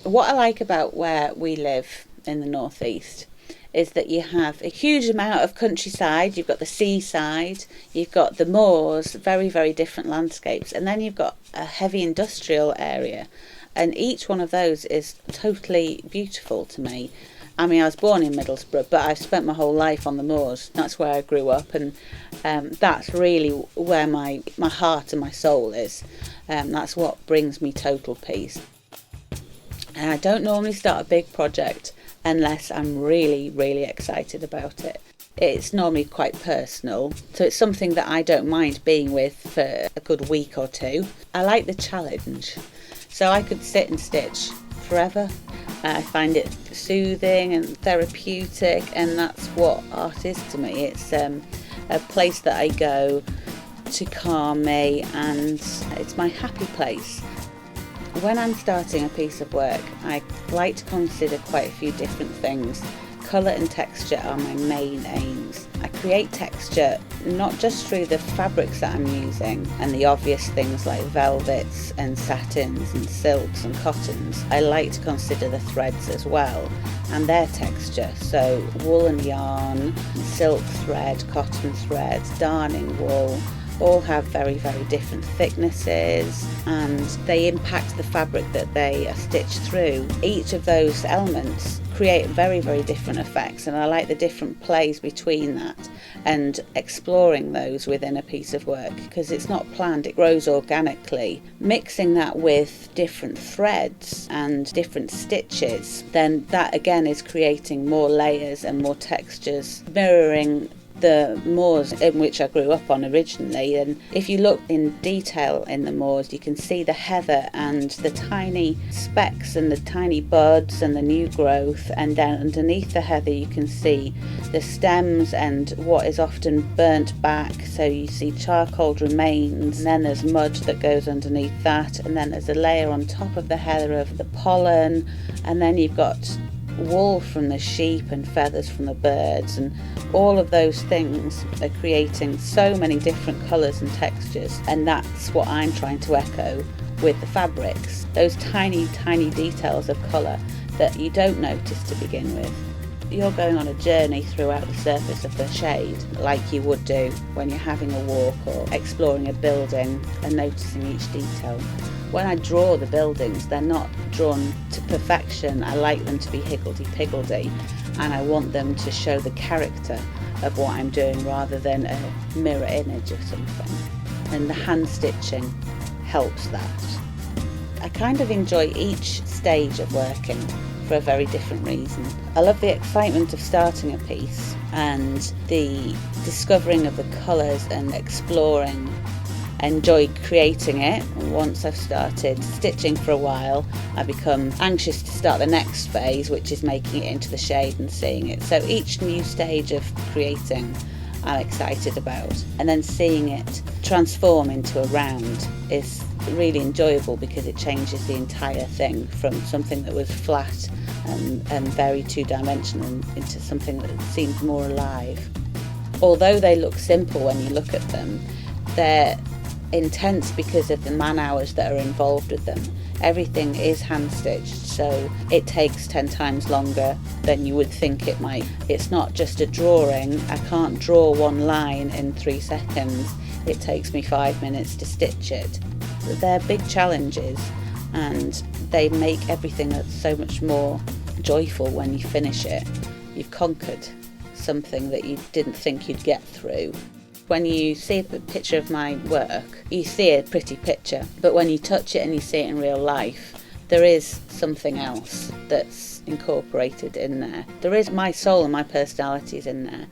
What I like about where we live in the northeast is that you have a huge amount of countryside. You've got the seaside, you've got the moors, very, very different landscapes, and then you've got a heavy industrial area, and each one of those is totally beautiful to me. I mean, I was born in Middlesbrough, but I've spent my whole life on the moors. That's where I grew up, and that's really where my heart and my soul is. That's what brings me total peace. And I don't normally start a big project unless I'm really, really excited about it. It's normally quite personal, so it's something that I don't mind being with for a good week or two. I like the challenge, so I could sit and stitch forever. I find it soothing and therapeutic, and that's what art is to me. It's a place that I go to calm me, and it's my happy place. When I'm starting a piece of work, I like to consider quite a few different things. Colour and texture are my main aims. I create texture not just through the fabrics that I'm using and the obvious things like velvets and satins and silks and cottons. I like to consider the threads as well and their texture. So wool and yarn, silk thread, cotton thread, darning wool, all have very, very different thicknesses, and they impact the fabric that they are stitched through. Each of those elements create very, very different effects, and I like the different plays between that and exploring those within a piece of work, because it's not planned, it grows organically. Mixing that with different threads and different stitches, then that again is creating more layers and more textures, mirroring the moors in which I grew up on originally. And if you look in detail in the moors, you can see the heather and the tiny specks and the tiny buds and the new growth, and then underneath the heather you can see the stems and what is often burnt back, so you see charcoal remains, and then there's mud that goes underneath that, and then there's a layer on top of the heather of the pollen, and then you've got wool from the sheep and feathers from the birds, and all of those things are creating so many different colours and textures, and that's what I'm trying to echo with the fabrics, those tiny details of colour that you don't notice to begin with. You're going on a journey throughout the surface of the shade like you would do when you're having a walk or exploring a building and noticing each detail. When I draw the buildings, they're not drawn to perfection. I like them to be higgledy-piggledy, and I want them to show the character of what I'm doing rather than a mirror image of something. And the hand stitching helps that. I kind of enjoy each stage of working for a very different reason. I love the excitement of starting a piece and the discovering of the colours and exploring. I enjoy creating it. Once I've started stitching for a while, I become anxious to start the next phase, which is making it into the shade and seeing it. So each new stage of creating I'm excited about, and then seeing it transform into a round is really enjoyable, because it changes the entire thing from something that was flat and very two-dimensional into something that seems more alive. Although they look simple when you look at them, they're intense because of the man hours that are involved with them. Everything is hand stitched, so it takes 10 times longer than you would think it might. It's not just a drawing. I can't draw one line in 3 seconds. It takes me 5 minutes to stitch it. They're big challenges, and they make everything so much more joyful when you finish it. You've conquered something that you didn't think you'd get through. When you see a picture of my work, you see a pretty picture, but when you touch it and you see it in real life, there is something else that's incorporated in there. There is my soul and my personalities in there.